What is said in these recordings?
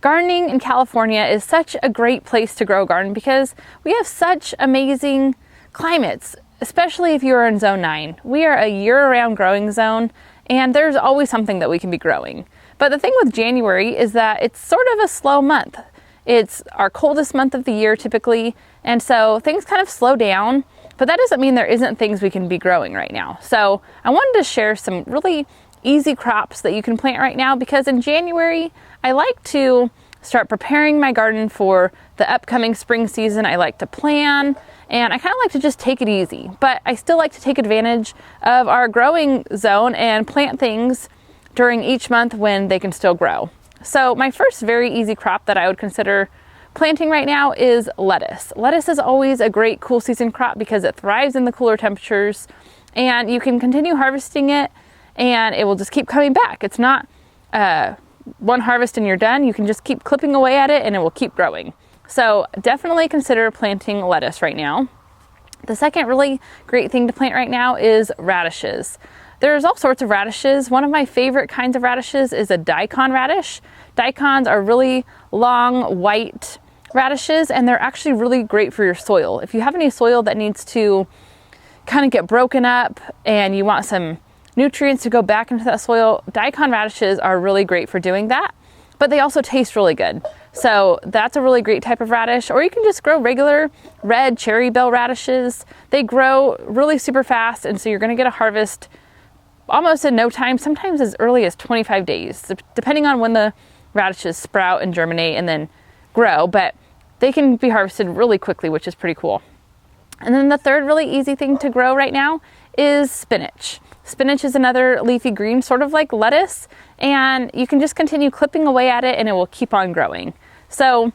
gardening in California is such a great place to grow a garden because we have such amazing climates, especially if you're in zone 9. We are a year-round growing zone, and there's always something that we can be growing. But the thing with January is that it's sort of a slow month. It's our coldest month of the year typically, and so things kind of slow down, but that doesn't mean there isn't things we can be growing right now. So I wanted to share some really easy crops that you can plant right now, because in January, I like to start preparing my garden for the upcoming spring season. I like to plan, and I kind of like to just take it easy, but I still like to take advantage of our growing zone and plant things during each month when they can still grow. So my first very easy crop that I would consider planting right now is lettuce. Lettuce is always a great cool season crop because it thrives in the cooler temperatures, and you can continue harvesting it and it will just keep coming back. It's not one harvest and you're done. You can just keep clipping away at it and it will keep growing. So definitely consider planting lettuce right now. The second really great thing to plant right now is radishes. There's all sorts of radishes. One of my favorite kinds of radishes is a daikon radish. Daikons are really long white radishes, and they're actually really great for your soil. If you have any soil that needs to kind of get broken up and you want some nutrients to go back into that soil, daikon radishes are really great for doing that, but they also taste really good. So that's a really great type of radish. Or you can just grow regular red cherry bell radishes. They grow really super fast, and so you're going to get a harvest almost in no time, sometimes as early as 25 days, depending on when the radishes sprout and germinate and then grow, but they can be harvested really quickly, which is pretty cool. And then the third really easy thing to grow right now is spinach. Spinach is another leafy green, sort of like lettuce, and you can just continue clipping away at it and it will keep on growing. So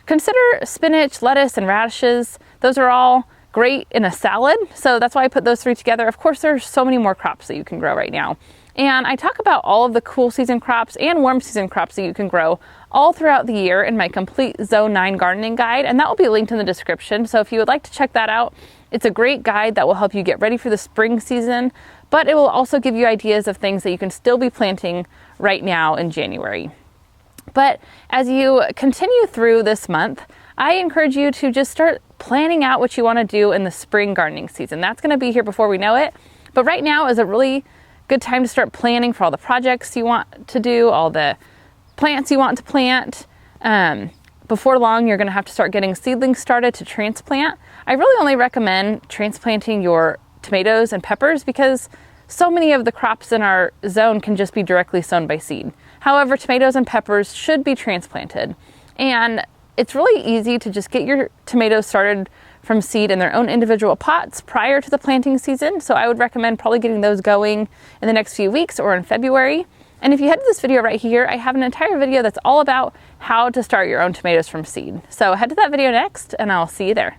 consider spinach, lettuce, and radishes. Those are all great in a salad, so that's why I put those three together. Of course, there's so many more crops that you can grow right now. And I talk about all of the cool season crops and warm season crops that you can grow all throughout the year in my complete Zone 9 gardening guide, and that will be linked in the description. So if you would like to check that out, it's a great guide that will help you get ready for the spring season, but it will also give you ideas of things that you can still be planting right now in January. But as you continue through this month, I encourage you to just start planning out what you want to do in the spring gardening season. That's going to be here before we know it, but right now is a really good time to start planning for all the projects you want to do, all the plants you want to plant. Before long, you're going to have to start getting seedlings started to transplant. I really only recommend transplanting your tomatoes and peppers because so many of the crops in our zone can just be directly sown by seed. However, tomatoes and peppers should be transplanted. And it's really easy to just get your tomatoes started from seed in their own individual pots prior to the planting season. So I would recommend probably getting those going in the next few weeks or in February. And if you head to this video right here, I have an entire video that's all about how to start your own tomatoes from seed. So head to that video next, and I'll see you there.